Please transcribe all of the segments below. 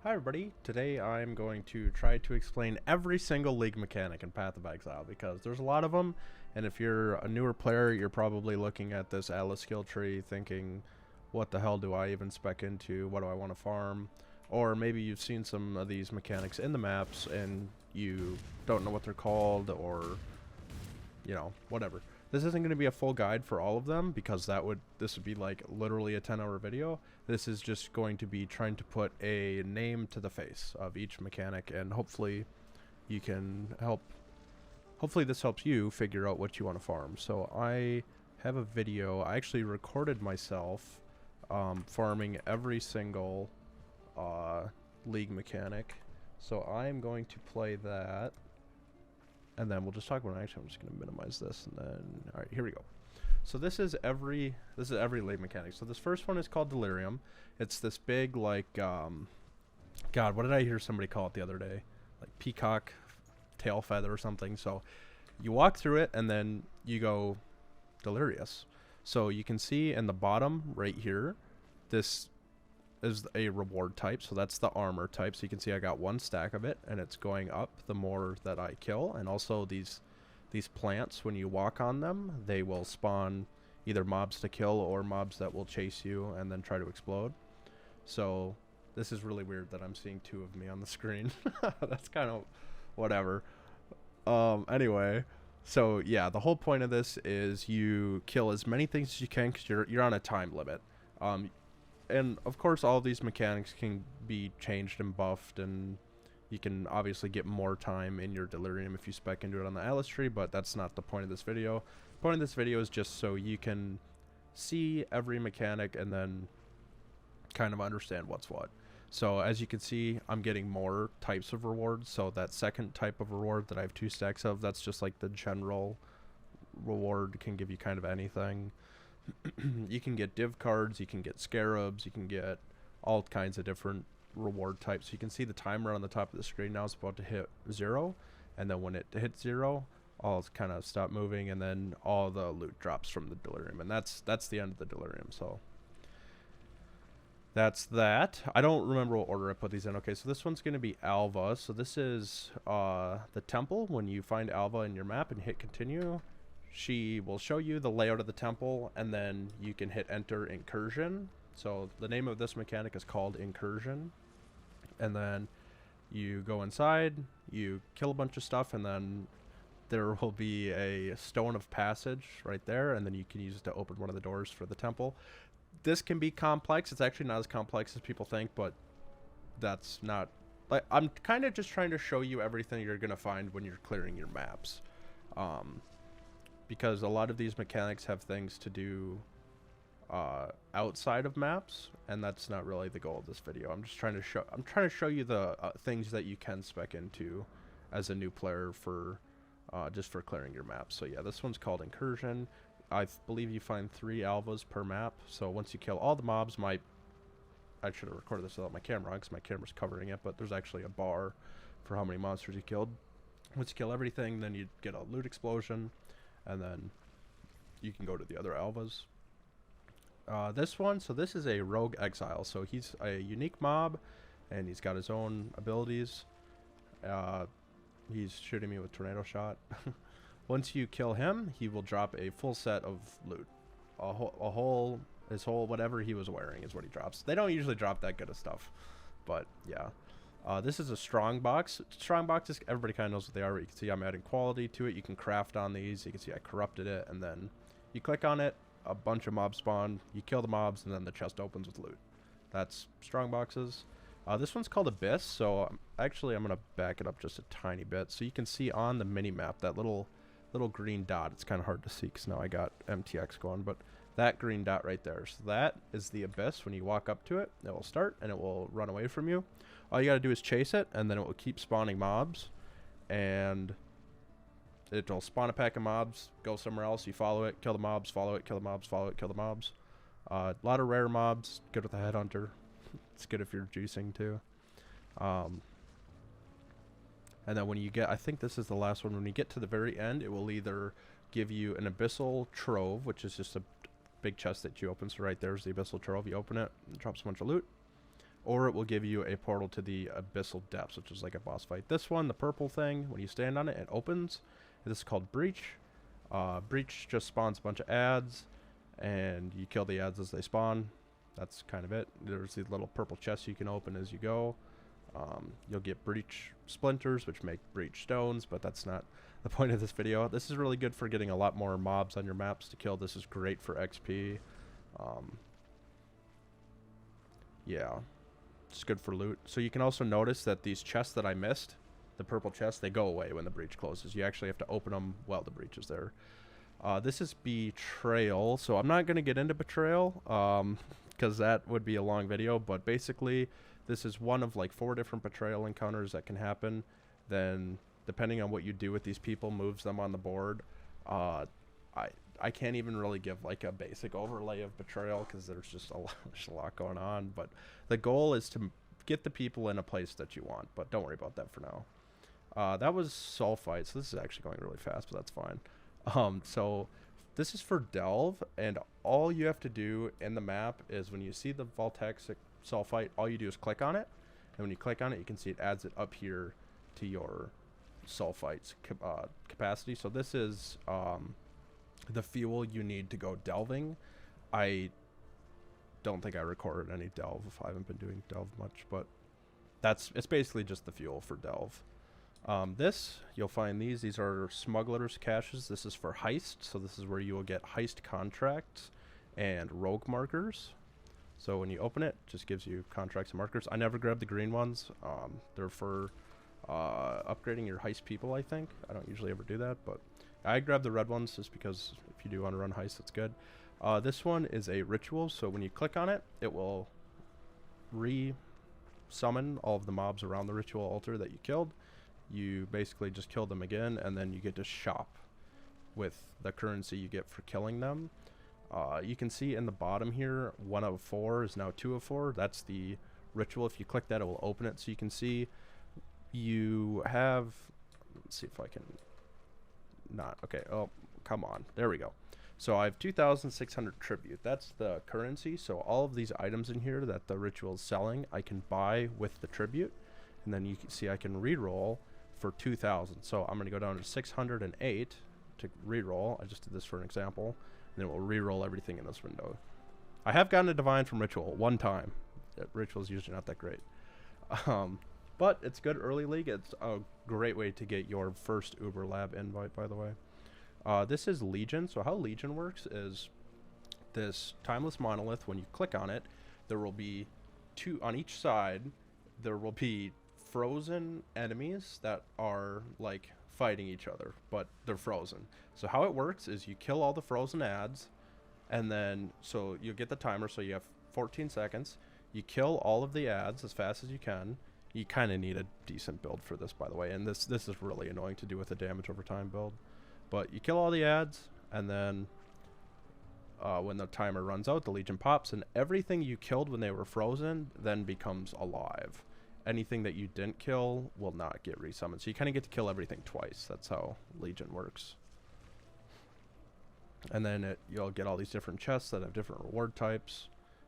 Hi everybody, today I'm going to try to explain every single league mechanic in Path of Exile because there's a lot of them, and if you're a newer player you're probably looking at this Atlas skill tree thinking, what the hell do I even spec into, what do I want to farm, or maybe you've seen some of these mechanics in the maps and you don't know what they're called, or whatever. This isn't going to be a full guide for all of them because this would be like literally a 10-hour video. This is just going to be trying to put a name to the face of each mechanic, and hopefully this helps you figure out what you want to farm. So I have a video. I actually recorded myself farming every single league mechanic. So I'm going to play that, and then we'll just talk about it. Actually, I'm just going to minimize this, and then all right, here we go. So this is every league mechanic. So this first one is called Delirium. It's this big, like, God, what did I hear somebody call it the other day? Like peacock tail feather or something. So you walk through it, and then you go delirious. So you can see in the bottom right here, this is a reward type. So that's the armor type. So you can see I got one stack of it, and it's going up the more that I kill. And also these plants, when you walk on them, they will spawn either mobs to kill or mobs that will chase you and then try to explode. So this is really weird that I'm seeing two of me on the screen. That's kind of whatever. Anyway, so yeah, the whole point of this is you kill as many things as you can because you're on a time limit. And of course all of these mechanics can be changed and buffed, and you can obviously get more time in your Delirium if you spec into it on the Atlas tree, but that's not the point of this video. The point of this video is just so you can see every mechanic and then kind of understand what's what. So as you can see, I'm getting more types of rewards. So that second type of reward that I have 2 stacks of, that's just like the general reward, can give you kind of anything. You can get div cards, you can get scarabs, you can get all kinds of different reward types. So you can see the timer on the top of the screen now is about to hit 0, and then when it hits 0, all kind of stop moving, and then all the loot drops from the Delirium, and that's the end of the Delirium. So that's that. I don't remember what order I put these in. Okay, so this one's going to be Alva. So this is the temple. When you find Alva in your map and hit continue, she will show you the layout of the temple, and then you can hit enter incursion. So the name of this mechanic is called Incursion. And then you go inside, you kill a bunch of stuff, and then there will be a stone of passage right there, and then you can use it to open one of the doors for the temple. This can be complex. It's actually not as complex as people think, but that's not... like, I'm kind of just trying to show you everything you're going to find when you're clearing your maps. Because a lot of these mechanics have things to do outside of maps, and that's not really the goal of this video. I'm trying to show you the things that you can spec into as a new player for just for clearing your maps. So yeah, this one's called Incursion. I believe you find 3 alvas per map. So once you kill all the mobs, I should have recorded this without my camera on because my camera's covering it, but there's actually a bar for how many monsters you killed. Once you kill everything, then you get a loot explosion, and then you can go to the other alvas. This is a rogue exile. So he's a unique mob, and he's got his own abilities. He's shooting me with tornado shot. Once you kill him, he will drop a full set of loot. His whole whatever he was wearing is what he drops. They don't usually drop that good of stuff, but yeah. This is a strong box. Strong boxes, everybody kind of knows what they are. You can see I'm adding quality to it. You can craft on these. You can see I corrupted it, and then you click on it, a bunch of mobs spawn, you kill the mobs, and then the chest opens with loot. That's strong boxes. This one's called Abyss, so actually I'm going to back it up just a tiny bit. So you can see on the mini-map that little green dot. It's kind of hard to see because now I got MTX going, but that green dot right there. So that is the Abyss. When you walk up to it, it will start, and it will run away from you. All you got to do is chase it, and then it will keep spawning mobs, and it'll spawn a pack of mobs, go somewhere else, you follow it, kill the mobs, follow it, kill the mobs, follow it, kill the mobs. A lot of rare mobs, good with the headhunter. It's good if you're juicing too. And then when you get, I think this is the last one, when you get to the very end, it will either give you an Abyssal Trove, which is just a big chest that you open. So right there's the Abyssal Trove. You open it, it drops a bunch of loot. or it will give you a portal to the Abyssal Depths, which is like a boss fight. This one, the purple thing, when you stand on it, it opens. This is called Breach. Breach just spawns a bunch of ads, and you kill the ads as they spawn. That's kind of it. There's these little purple chests you can open as you go. You'll get Breach Splinters, which make Breach Stones, but that's not the point of this video. This is really good for getting a lot more mobs on your maps to kill. This is great for XP. Yeah. It's good for loot. So you can also notice that these chests that I missed, the purple chests, they go away when the breach closes. You actually have to open them while the breach is there. This is Betrayal. So I'm not going to get into Betrayal because that would be a long video. But basically, this is one of like 4 different Betrayal encounters that can happen. Then, depending on what you do with these people, moves them on the board. I can't even really give like a basic overlay of Betrayal because there's just a lot going on. But the goal is to get the people in a place that you want. But don't worry about that for now. That was Sulfite, so this is actually going really fast, but that's fine. So this is for Delve, and all you have to do in the map is when you see the Voltaxic Sulfite, all you do is click on it. And when you click on it, you can see it adds it up here to your Sulfite's capacity. So this is the fuel you need to go delving. I don't think I recorded any delve. I haven't been doing delve much, but it's basically just the fuel for delve. You'll find these are smugglers caches. This is for heist, so this is where you will get heist contracts and rogue markers. So when you open it, it just gives you contracts and markers. I never grab the green ones. They're for upgrading your heist people, I think. I don't usually ever do that, but I grab the red ones just because if you do want to run heist, that's good. This one is a ritual, so when you click on it, it will re-summon all of the mobs around the ritual altar that you killed. You basically just kill them again, and then you get to shop with the currency you get for killing them. You can see in the bottom here, 1 of 4 is now 2 of 4. That's the ritual. If you click that, it will open it. So you can see you have... Let's see if I can... Not. Okay. Oh, come on. There we go. So I have 2,600 tribute. That's the currency. So all of these items in here that the ritual is selling, I can buy with the tribute. And then you can see I can reroll for 2,000. So I'm going to go down to 608 to reroll. I just did this for an example. And then it will reroll everything in this window. I have gotten a divine from ritual one time. Ritual is usually not that great. But it's good early league. It's a great way to get your first Uber Lab invite, by the way. This is Legion. So how Legion works is this timeless monolith. When you click on it, there will be 2 on each side. There will be frozen enemies that are like fighting each other, but they're frozen. So how it works is you kill all the frozen ads, and then so you get the timer. So you have 14 seconds. You kill all of the ads as fast as you can. You kind of need a decent build for this, by the way, and this is really annoying to do with a damage over time build. But you kill all the ads, and then when the timer runs out, the Legion pops, and everything you killed when they were frozen then becomes alive. Anything that you didn't kill will not get resummoned. So you kind of get to kill everything twice. That's how Legion works. And then you'll get all these different chests that have different reward types.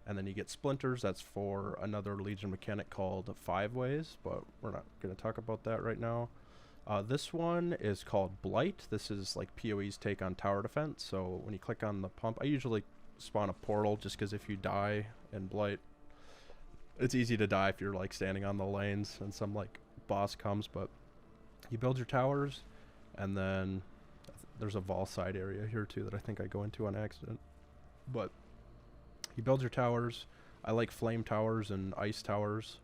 And then you get splinters. That's for another Legion mechanic called 5 Ways, but we're not going to talk about that right now. This one is called Blight. This is like PoE's take on tower defense. So when you click on the pump, I usually spawn a portal just because if you die in Blight, it's easy to die if you're like standing on the lanes and some like boss comes. But you build your towers, and then there's a Vol side area here too that I think I go into on accident. But you build your towers. I like flame towers and ice towers.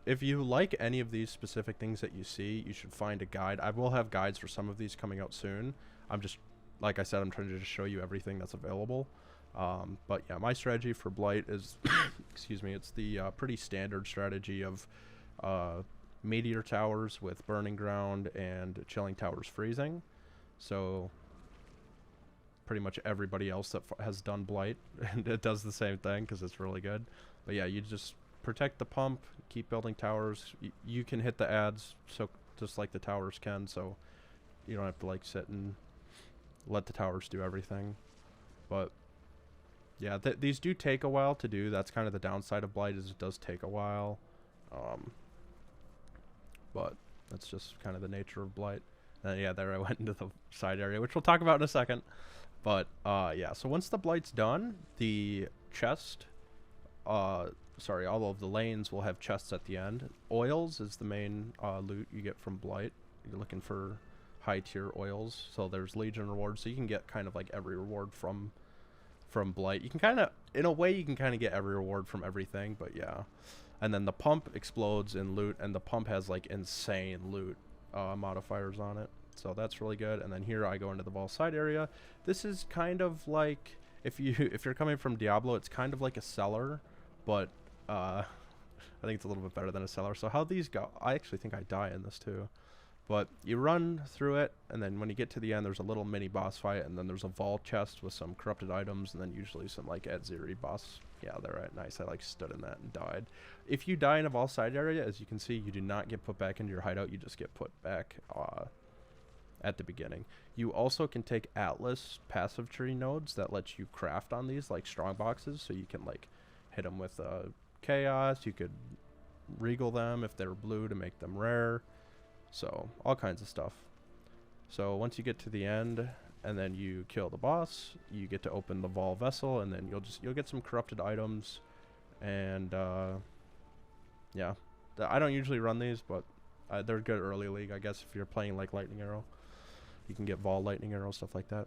If you like any of these specific things that you see, you should find a guide. I will have guides for some of these coming out soon. I'm just, like I said, I'm trying to just show you everything that's available. But yeah, my strategy for Blight is, excuse me, it's the pretty standard strategy of Meteor Towers with Burning Ground and Chilling Towers freezing. So pretty much everybody else that has done Blight, and it does the same thing because it's really good. But yeah, you just protect the pump, keep building towers. You can hit the ads, so just like the towers can, so you don't have to like sit and let the towers do everything. But Yeah, these do take a while to do. That's kind of the downside of Blight, is it does take a while. Um, but that's just kind of the nature of Blight. And yeah, there I went into the side area, which we'll talk about in a second. But yeah, so once the Blight's done, the chest, sorry, all of the lanes will have chests at the end. Oils is the main loot you get from Blight. You're looking for high tier oils. So there's Legion rewards, so you can get kind of like every reward from Blight. You can kind of, in a way, you can kind of get every reward from everything, but yeah. And then the pump explodes in loot, and the pump has like insane loot modifiers on it, so that's really good. And then here I go into the Vault side area. This is kind of like, if you're coming from Diablo, it's kind of like a cellar, but I think it's a little bit better than a cellar. So how these go, I actually think I die in this too. But you run through it, and then when you get to the end, there's a little mini boss fight, and then there's a vault chest with some corrupted items, and then usually some like Edziri boss. Yeah, they're right. Nice. I like stood in that and died. If you die in a vault side area, as you can see, you do not get put back into your hideout. You just get put back at the beginning. You also can take Atlas passive tree nodes that lets you craft on these like strong boxes, so you can like hit them with chaos. You could regal them if they're blue to make them rare. So all kinds of stuff. So once you get to the end and then you kill the boss, you get to open the Vol vessel, and then you'll get some corrupted items. And yeah, I don't usually run these, but they're good early league, I guess. If you're playing like Lightning Arrow, you can get Vol Lightning Arrow, stuff like that.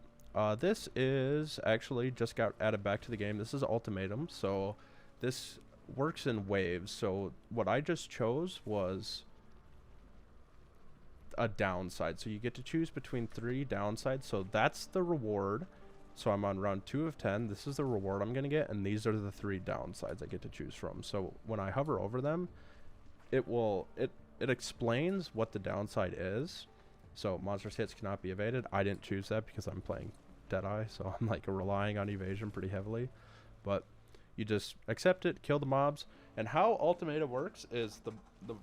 This is actually just got added back to the game. This is Ultimatum, so this works in waves. So what I just chose was a downside, so you get to choose between 3 downsides. So that's the reward. So I'm on round 2 of 10. This is the reward I'm gonna get, and these are the 3 downsides I get to choose from. So when I hover over them, it explains what the downside is. So monsters hits cannot be evaded. I didn't choose that because I'm playing Deadeye, so I'm like relying on evasion pretty heavily. But you just accept it, kill the mobs. And how Ultimatum works is the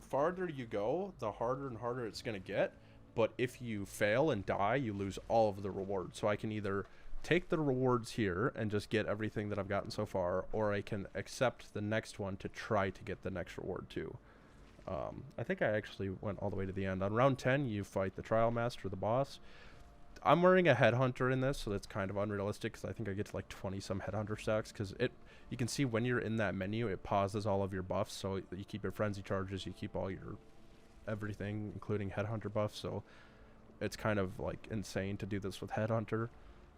farther you go, the harder and harder it's going to get. But if you fail and die, you lose all of the rewards. So I can either take the rewards here and just get everything that I've gotten so far, or I can accept the next one to try to get the next reward too. I think I actually went all the way to the end. On round 10, you fight the Trial Master, the boss. I'm wearing a Headhunter in this, so that's kind of unrealistic because I think I get to like 20 some Headhunter stacks, because you can see when you're in that menu, it pauses all of your buffs, so you keep your frenzy charges, you keep all your everything, including Headhunter buffs. So it's kind of like insane to do this with Headhunter,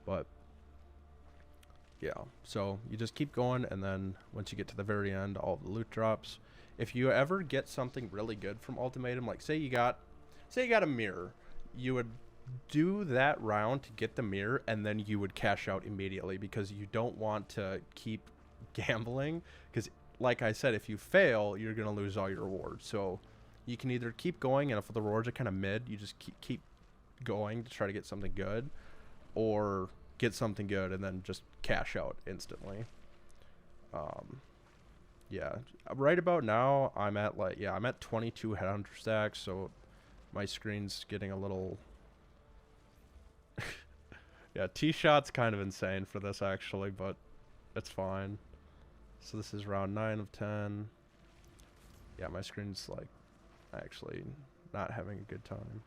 but yeah. So you just keep going, and then once you get to the very end, all of the loot drops. If you ever get something really good from Ultimatum, like say you got a mirror, you would do that round to get the mirror, and then you would cash out immediately, because you don't want to keep gambling, because like I said, if you fail, you're gonna lose all your rewards. So you can either keep going, and if the rewards are kind of mid, you just keep going to try to get something good, or get something good and then just cash out instantly. Yeah, right about now I'm at 22 Headhunter stacks, so my screen's getting a little yeah, T-shot's kind of insane for this actually, but it's fine. So this is round 9 of 10. Yeah, my screen's like actually not having a good time,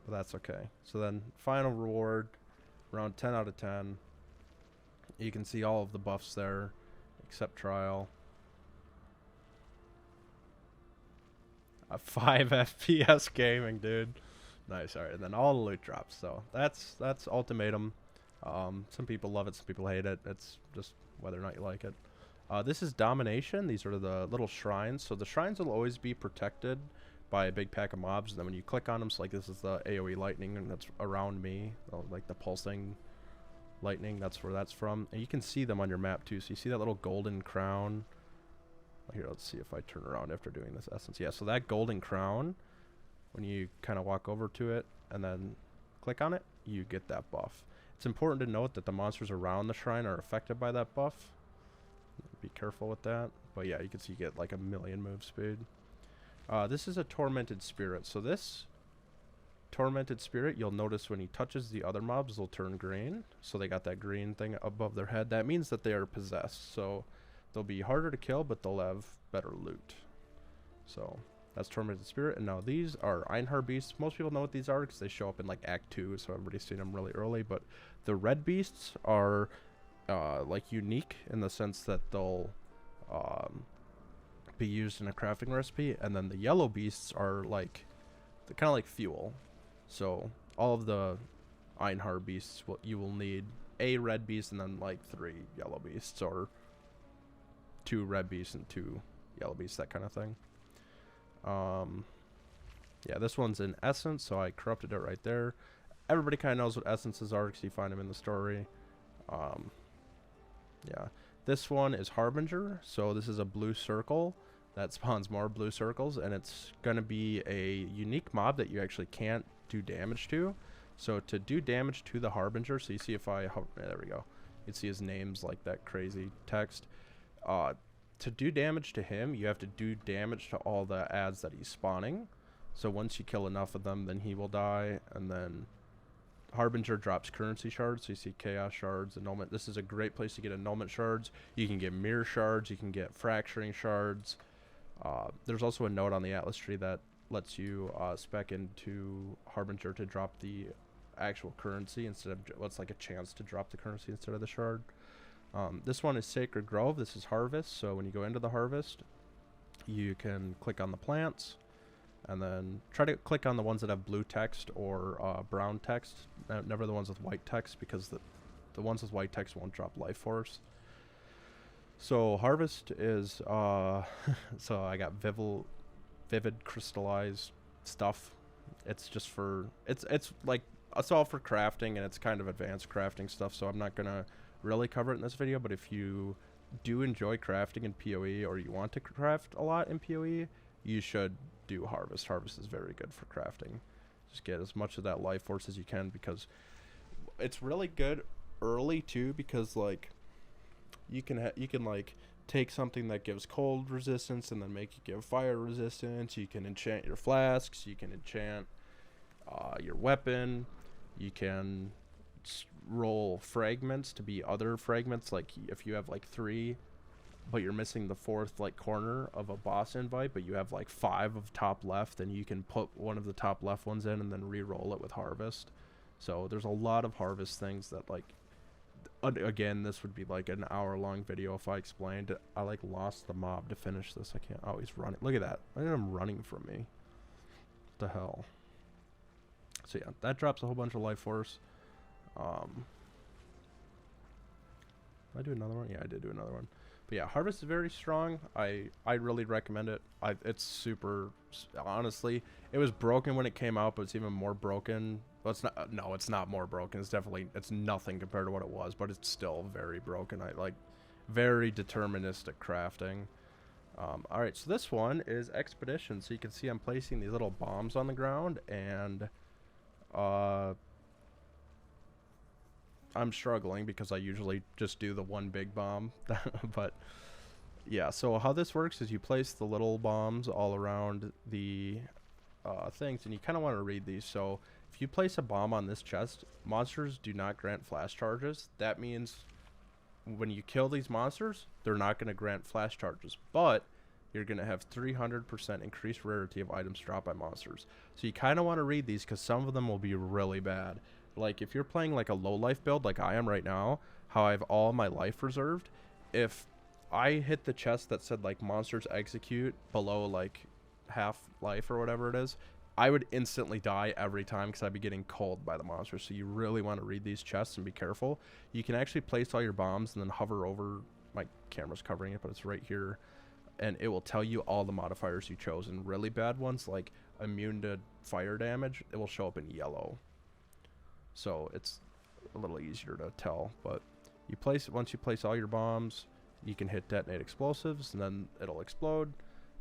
but that's okay. So then final reward, round 10 out of 10. You can see all of the buffs there except Trial. 5 FPS gaming, dude. Nice. All right, and then all the loot drops. So that's Ultimatum. Some people love it, some people hate it. It's just whether or not you like it. This is Domination. These are the little shrines. So the shrines will always be protected by a big pack of mobs. And then when you click on them, so like this is the AoE lightning, and that's around me, like the pulsing lightning. That's where that's from. And you can see them on your map too. So you see that little golden crown. Here, let's see if I turn around after doing this essence. Yeah, so that golden crown, when you kind of walk over to it and then click on it, you get that buff. It's important to note that the monsters around the shrine are affected by that buff. Be careful with that. But yeah, you can see you get like 1,000,000 move speed. This is a tormented spirit. So this Tormented Spirit, you'll notice when he touches the other mobs, they'll turn green. So they got that green thing above their head. That means that they are possessed. So they'll be harder to kill, but they'll have better loot. So that's Tormented Spirit. And now these are Einhar Beasts. Most people know what these are because they show up in like Act 2. So everybody's seen them really early. But the red beasts are like unique in the sense that they'll be used in a crafting recipe. And then the yellow beasts are like, they're kind of like fuel. So all of the Einhar beasts, you will need a red beast and then like 3 yellow beasts, or 2 red beasts and 2 yellow beasts, that kind of thing. Yeah, this one's in Essence, so I corrupted it right there. Everybody kind of knows what essences are because you find them in the story. Yeah, this one is Harbinger, so this is a blue circle that spawns more blue circles, and it's going to be a unique mob that you actually can't do damage to. So to do damage to the Harbinger, so you see if I there we go, you can see his name's like that crazy text. To do damage to him, you have to do damage to all the ads that he's spawning. So once you kill enough of them, then he will die. And then Harbinger drops currency shards, so you see chaos shards, annulment. This is a great place to get annulment shards. You can get mirror shards, you can get fracturing shards. There's also a note on the Atlas tree that lets you spec into Harbinger to drop the actual currency instead of what's like a chance to drop the currency instead of the shard. This one is Sacred Grove. This is Harvest. So when you go into the Harvest, you can click on the plants and then try to click on the ones that have blue text or brown text. Never the ones with white text, because the ones with white text won't drop life force. So Harvest is so I got vivid crystallized stuff. It's just for it's like it's all for crafting, and it's kind of advanced crafting stuff, so I'm not gonna really cover it in this video. But if you do enjoy crafting in PoE, or you want to craft a lot in PoE, you should do Harvest. Harvest is very good for crafting. Just get as much of that life force as you can, because it's really good early too, because like you can like take something that gives cold resistance and then make it give fire resistance. You can enchant your flasks, you can enchant your weapon, you can roll fragments to be other fragments. Like if you have like 3 but you're missing the 4th like corner of a boss invite, but you have like 5 of top left, then you can put one of the top left ones in and then re-roll it with Harvest. So there's a lot of Harvest things that, like, again, this would be like an hour-long video if I explained it. I like lost the mob to finish this. I can't always run it. Look at that. Look at him running from me. What the hell? So yeah, that drops a whole bunch of life force. Did I do another one? Yeah, I did do another one. But yeah, Harvest is very strong. I really recommend it. It's super, honestly, it was broken when it came out, but it's even more broken. Well, it's not, no, it's not more broken. It's nothing compared to what it was, but it's still very broken. I like very deterministic crafting. Alright, so this one is Expedition. So you can see I'm placing these little bombs on the ground, and I'm struggling because I usually just do the one big bomb. But yeah, so how this works is you place the little bombs all around the things, and you kind of want to read these. So if you place a bomb on this chest, monsters do not grant flash charges. That means when you kill these monsters, they're not going to grant flash charges, but you're going to have 300% increased rarity of items dropped by monsters. So you kind of want to read these, because some of them will be really bad. Like if you're playing like a low life build like I am right now, how I have all my life reserved, if I hit the chest that said like monsters execute below like half life or whatever it is, I would instantly die every time because I'd be getting cold by the monsters. So you really want to read these chests and be careful. You can actually place all your bombs and then hover over, my camera's covering it, but it's right here, and it will tell you all the modifiers you chose. And really bad ones like immune to fire damage, it will show up in yellow. So it's a little easier to tell. But you place, once you place all your bombs, you can hit detonate explosives, and then it'll explode,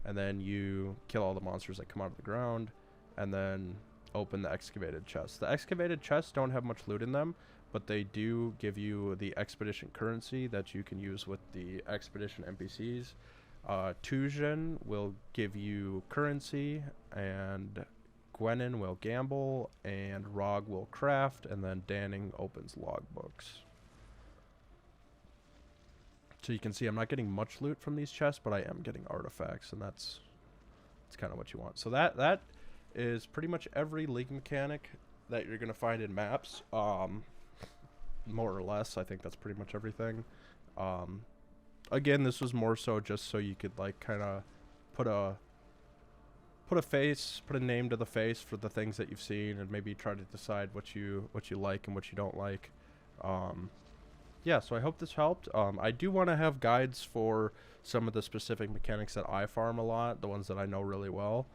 and then you kill all the monsters that come out of the ground, and then open the excavated chests. The excavated chests don't have much loot in them, but they do give you the expedition currency that you can use with the expedition NPCs. Tujin will give you currency, and Gwennon will gamble, and Rog will craft, and then Danning opens logbooks. So you can see I'm not getting much loot from these chests, but I am getting artifacts, and that's kind of what you want. So that is pretty much every League mechanic that you're going to find in maps. More or less, I think that's pretty much everything. Again, this was more so just so you could like kind of put a name to the face for the things that you've seen, and maybe try to decide what you like and what you don't like. Yeah, so I hope this helped. I do want to have guides for some of the specific mechanics that I farm a lot, the ones that I know really well,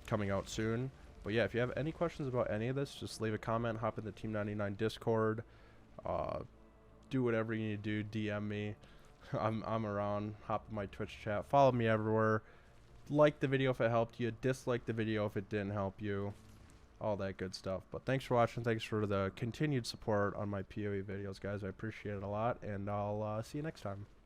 coming out soon. But yeah, if you have any questions about any of this, just leave a comment, hop in the Team 99 Discord, do whatever you need to do, DM me. I'm around, hop in my Twitch chat, follow me everywhere. Like the video if it helped you, dislike the video if it didn't help you, all that good stuff. But thanks for watching, thanks for the continued support on my PoE videos, guys. I appreciate it a lot, and I'll see you next time.